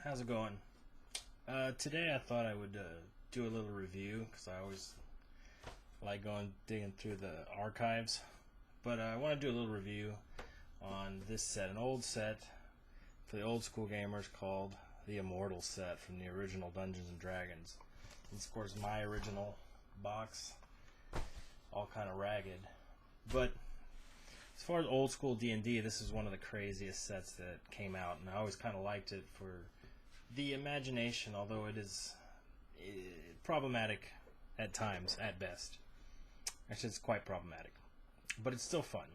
how's it going? Today I thought I would do a little review because I always like digging through the archives. But I want to do a little review on this set, an old set for the old school gamers called the Immortal set from the original Dungeons and Dragons. It's of course my original box, all kind of ragged. But as far as old school D&D, this is one of the craziest sets that came out, and I always kind of liked it for the imagination, although it is problematic at times, at best. Actually, it's quite problematic, but it's still fun.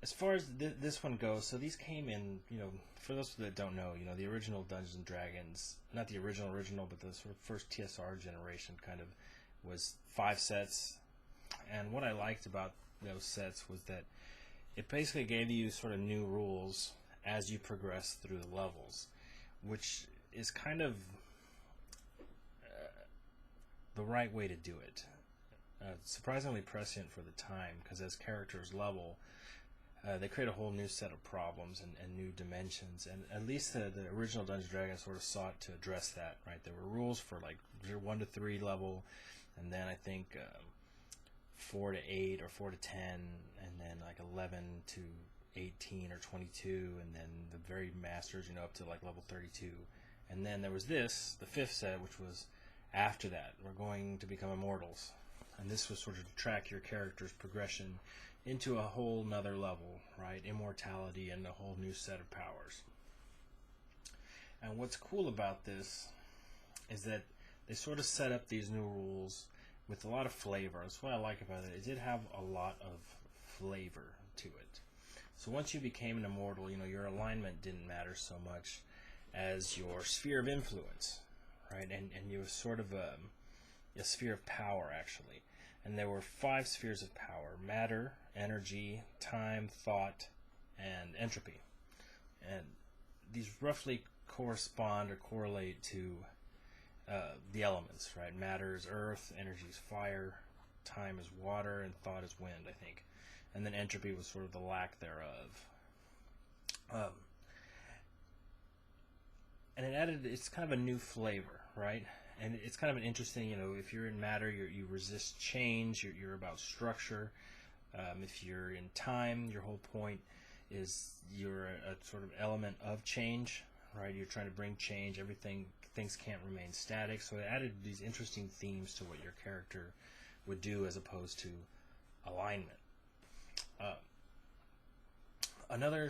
As far as this one goes, so these came in, for those that don't know, the original Dungeons and Dragons, not the original, but the sort of first TSR generation kind of was 5 sets. And what I liked about those sets was that it basically gave you sort of new rules as you progress through the levels, which is kind of the right way to do it. Surprisingly prescient for the time, because as characters level, they create a whole new set of problems and new dimensions, and at least the original Dungeons & Dragons sort of sought to address that, right? There were rules for like 1 to 3 level, and then I think 4 to 8 or 4 to 10, and then like 11 to 18 or 22, and then the very masters, up to like level 32. And then there was this, the 5th set, which was after that. We're going to become immortals. And this was sort of to track your character's progression into a whole nother level, right? Immortality and a whole new set of powers. And what's cool about this is that they sort of set up these new rules with a lot of flavor. That's what I like about it. It did have a lot of flavor to it. So once you became an immortal, your alignment didn't matter so much as your sphere of influence, right? And you were sort of a sphere of power, actually. And there were 5 spheres of power: matter, energy, time, thought, and entropy. And these roughly correspond or correlate to the elements, right? Matter is earth, energy is fire, time is water, and thought is wind, I think. And then entropy was sort of the lack thereof. And it's kind of a new flavor, right? And it's kind of an interesting, if you're in matter, you resist change, you're about structure. If you're in time, your whole point is you're a sort of element of change, right? You're trying to bring change, things can't remain static. So it added these interesting themes to what your character would do as opposed to alignment.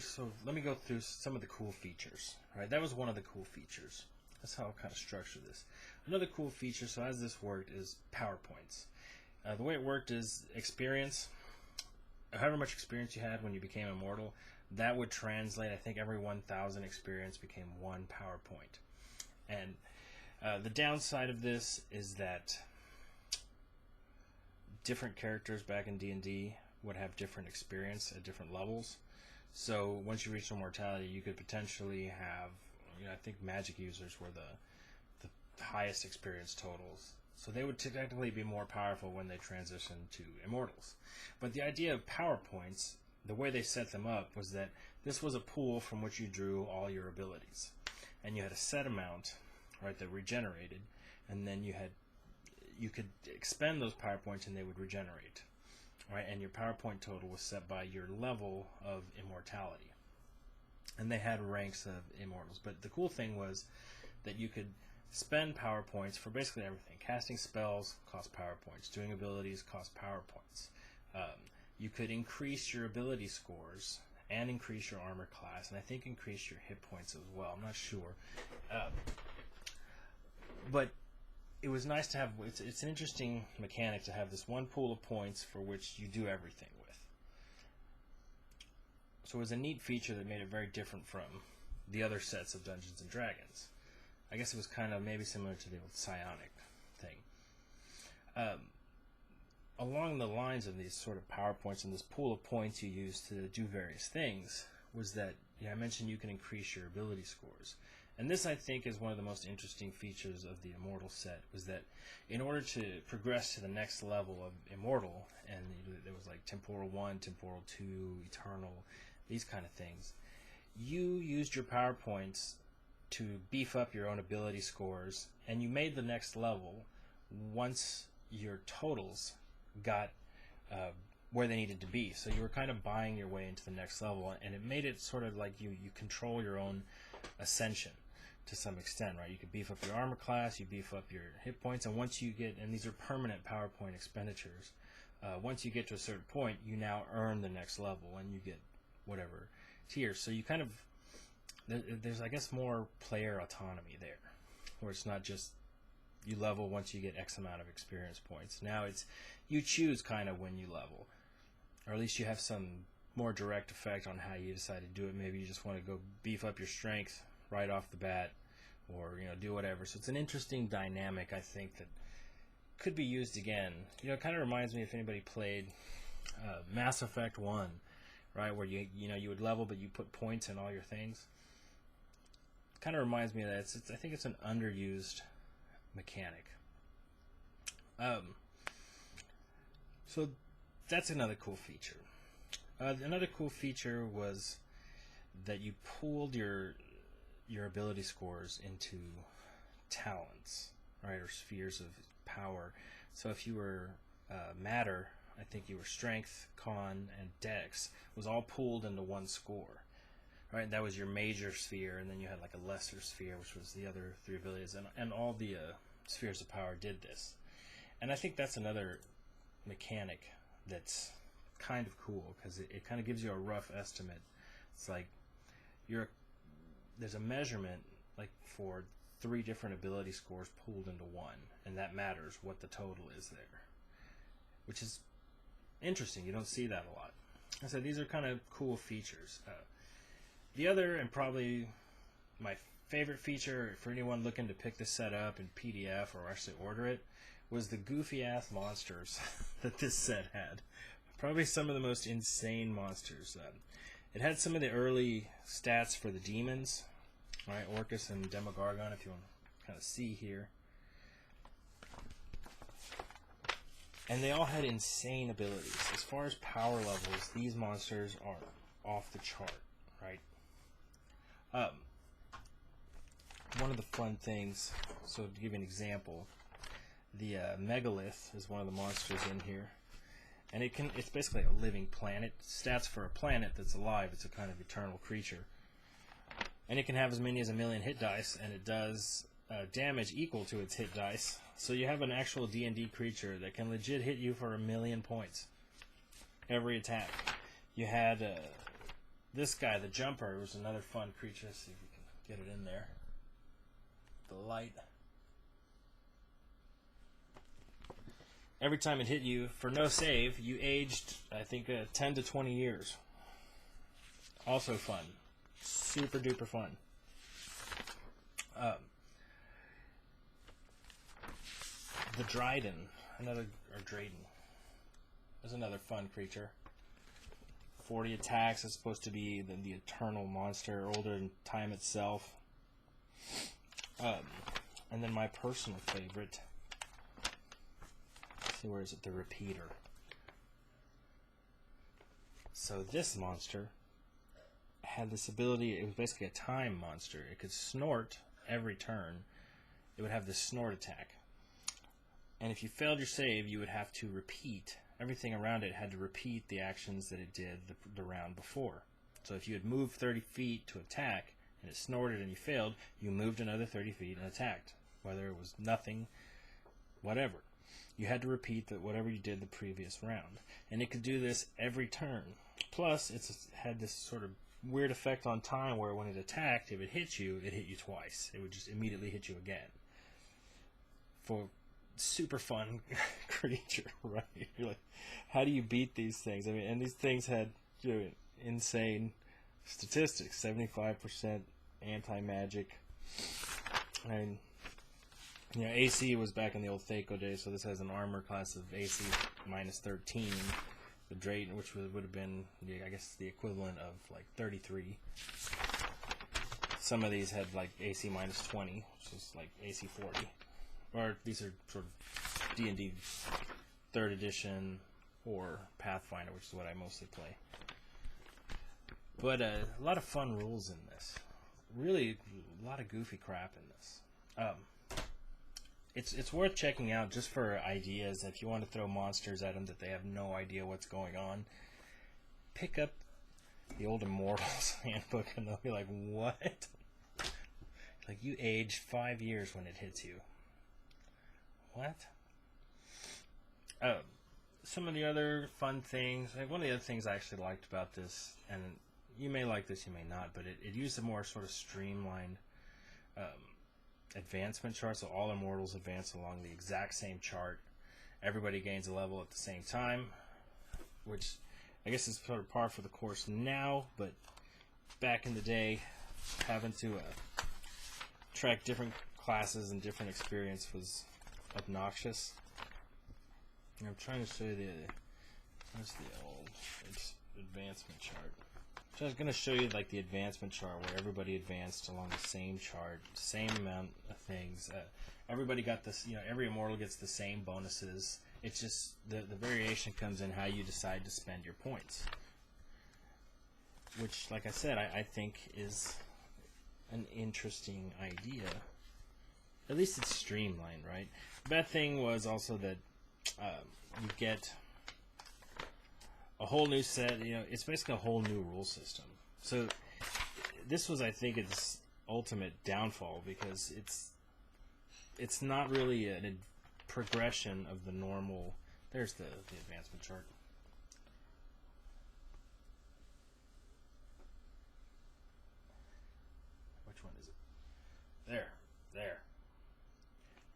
So let me go through some of the cool features, right? That was one of the cool features. That's how I'll kind of structure this. Another cool feature, so as this worked, is PowerPoints. The way it worked is experience. However much experience you had when you became immortal, that would translate, I think every 1,000 experience became 1 PowerPoint. And the downside of this is that different characters back in D&D would have different experience at different levels. So once you reach immortality, you could potentially have, I think magic users were the highest experience totals. So they would technically be more powerful when they transition to immortals. But the idea of PowerPoints, the way they set them up, was that this was a pool from which you drew all your abilities. And you had a set amount, right, that regenerated, and then you could expend those PowerPoints and they would regenerate. Right, and your PowerPoint total was set by your level of immortality. And they had ranks of immortals. But the cool thing was that you could spend PowerPoints for basically everything. Casting spells cost PowerPoints. Doing abilities cost PowerPoints. You could increase your ability scores and increase your armor class, and I think increase your hit points as well. I'm not sure. But it was nice to have, it's an interesting mechanic to have this one pool of points for which you do everything with. So it was a neat feature that made it very different from the other sets of Dungeons and Dragons. I guess it was kind of maybe similar to the old psionic thing. Along the lines of these sort of PowerPoints and this pool of points you use to do various things was that, I mentioned you can increase your ability scores. And this, I think, is one of the most interesting features of the Immortal set, was that in order to progress to the next level of Immortal, and there was like Temporal 1, Temporal 2, Eternal, these kind of things, you used your power points to beef up your own ability scores, and you made the next level once your totals got where they needed to be. So you were kind of buying your way into the next level, and it made it sort of like you control your own ascension to some extent, right? You could beef up your armor class, you beef up your hit points, and once you get, and these are permanent power point expenditures, once you get to a certain point, you now earn the next level, and you get whatever tier. So you kind of, there's I guess more player autonomy there, where it's not just you level once you get X amount of experience points. Now it's you choose kind of when you level, or at least you have some more direct effect on how you decide to do it. Maybe you just want to go beef up your strength right off the bat, or do whatever. So it's an interesting dynamic, I think, that could be used again. It kind of reminds me if anybody played Mass Effect 1, right, where you would level but you put points in all your things. Kind of reminds me of that. I think it's an underused mechanic. So that's another cool feature. Another cool feature was that you pooled your ability scores into talents, right, or spheres of power. So if you were matter, I think you were strength, con, and dex, was all pooled into one score, right? That was your major sphere, and then you had like a lesser sphere, which was the other 3 abilities, and all the spheres of power did this. And I think that's another mechanic that's kind of cool, because it kind of gives you a rough estimate. It's like there's a measurement like for 3 different ability scores pooled into one, and that matters what the total is there, which is interesting. You don't see that a lot. I said these are kind of cool features. The other, and probably my favorite feature for anyone looking to pick this set up in PDF or actually order it, was the goofy ass monsters that this set had. Probably some of the most insane monsters. It had some of the early stats for the demons, right? Orcus and Demogorgon, if you want to kind of see here. And they all had insane abilities. As far as power levels, these monsters are off the chart, right? One of the fun things, so to give you an example, the megalith is one of the monsters in here. And it's basically a living planet. Stats for a planet that's alive. It's a kind of eternal creature. And it can have as many as 1 million hit dice, and it does damage equal to its hit dice. So you have an actual D&D creature that can legit hit you for 1 million points every attack. You had this guy, the Jumper, was another fun creature. Let's see if we can get it in there. The light. Every time it hit you, for no save, you aged, I think, 10 to 20 years. Also fun. Super duper fun. The Dryden, Drayden, is another fun creature. 40 attacks. It's supposed to be the eternal monster, older than time itself. And then my personal favorite, where is it? The Repeater. So this monster had this ability. It was basically a time monster. It could snort every turn. It would have this snort attack. And if you failed your save, you would have to repeat. Everything around it had to repeat the actions that it did the round before. So if you had moved 30 feet to attack, and it snorted and you failed, you moved another 30 feet and attacked. Whether it was nothing, whatever. You had to repeat whatever you did the previous round. And it could do this every turn. Plus, it had this sort of weird effect on time where when it attacked, if it hit you twice. It would just immediately hit you again. For super fun creature, right? You're like, how do you beat these things? I mean, and these things had insane statistics. 75% anti-magic. I mean, AC was back in the old Thaco days, so this has an armor class of AC minus 13. The Drayden, which would have been, I guess, the equivalent of like 33. Some of these had like AC minus 20, which is like AC 40. Or these are sort of D&D 3rd edition or Pathfinder, which is what I mostly play. But a lot of fun rules in this. Really, a lot of goofy crap in this. It's worth checking out just for ideas. If you want to throw monsters at them that they have no idea what's going on, pick up the old Immortals handbook and they'll be like, what? Like, you aged 5 years when it hits you. What? Some of the other fun things, like one of the other things I actually liked about this, and you may like this, you may not, but it used a more sort of streamlined advancement chart, so all Immortals advance along the exact same chart. Everybody gains a level at the same time, which I guess is sort of par for the course now, but back in the day, having to track different classes and different experience was obnoxious. And I'm trying to show you where's the old advancement chart. So I was going to show you like the advancement chart where everybody advanced along the same chart, same amount of things. Everybody got this, every Immortal gets the same bonuses. It's just the variation comes in how you decide to spend your points. Which, like I said, I think is an interesting idea. At least it's streamlined, right? The bad thing was also that you get a whole new set, it's basically a whole new rule system. So this was, I think, its ultimate downfall, because it's not really a progression of the normal. There's the advancement chart. Which one is it? There.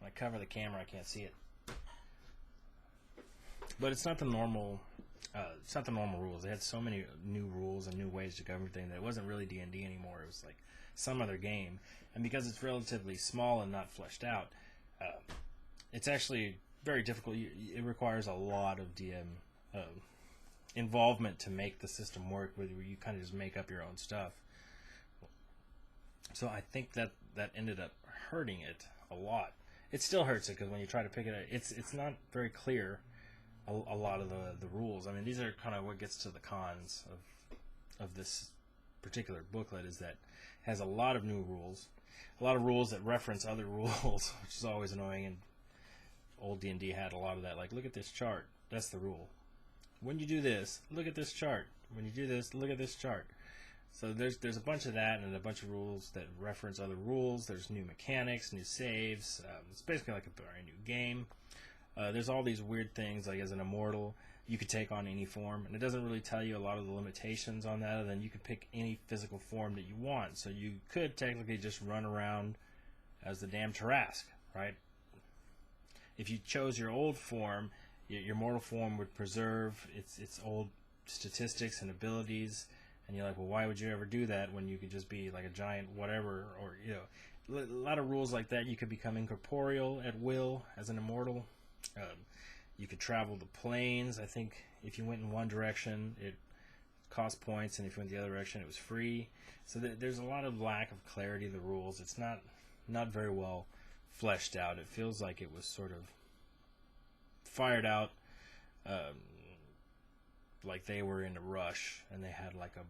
When I cover the camera, I can't see it. But it's not the normal. It's not the normal rules. They had so many new rules and new ways to govern everything that it wasn't really D&D anymore. It was like some other game. And because it's relatively small and not fleshed out, it's actually very difficult. It requires a lot of DM involvement to make the system work, where you kind of just make up your own stuff. So I think that ended up hurting it a lot. It still hurts it, because when you try to pick it up, it's not very clear. A lot of the rules. I mean, these are kind of what gets to the cons of this particular booklet, is that it has a lot of new rules, a lot of rules that reference other rules, which is always annoying. And old D&D had a lot of that. Like, look at this chart. That's the rule. When you do this, look at this chart. When you do this, look at this chart. So there's a bunch of that, and a bunch of rules that reference other rules. There's new mechanics, new saves. It's basically like a brand new game. There's all these weird things, like as an Immortal, you could take on any form, and it doesn't really tell you a lot of the limitations on that, and then you could pick any physical form that you want. So you could technically just run around as the damn Tarrasque, right? If you chose your old form, your mortal form would preserve its old statistics and abilities, and you're like, well, why would you ever do that when you could just be like a giant whatever, or, a lot of rules like that. You could become incorporeal at will as an Immortal. You could travel the planes. I think if you went in one direction, it cost points, and if you went the other direction, it was free. So there's a lot of lack of clarity of the rules. It's not very well fleshed out. It feels like it was sort of fired out, like they were in a rush, and they had like a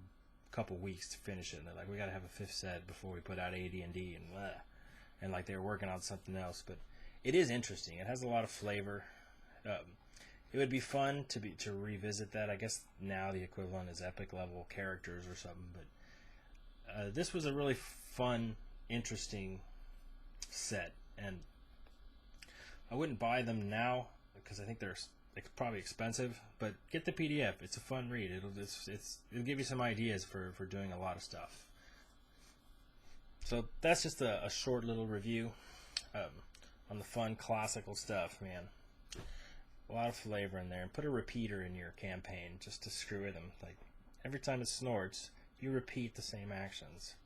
couple weeks to finish it. And they're like, we got to have a 5th set before we put out AD&D, and like they were working on something else, but. It is interesting. It has a lot of flavor. It would be fun to revisit that. I guess now the equivalent is epic level characters or something. But this was a really fun, interesting set, and I wouldn't buy them now because I think they're probably expensive. But get the PDF. It's a fun read. It'll give you some ideas for doing a lot of stuff. So that's just a short little review. On the fun classical stuff, man. A lot of flavor in there. And put a repeater in your campaign just to screw with them. Like, every time it snorts, you repeat the same actions.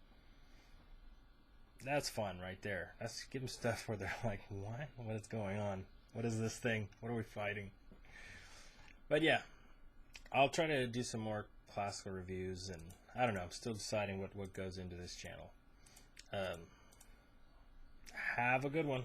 That's fun right there. Give them stuff where they're like, what? What is going on? What is this thing? What are we fighting? But yeah, I'll try to do some more classical reviews, and I don't know. I'm still deciding what goes into this channel. Have a good one.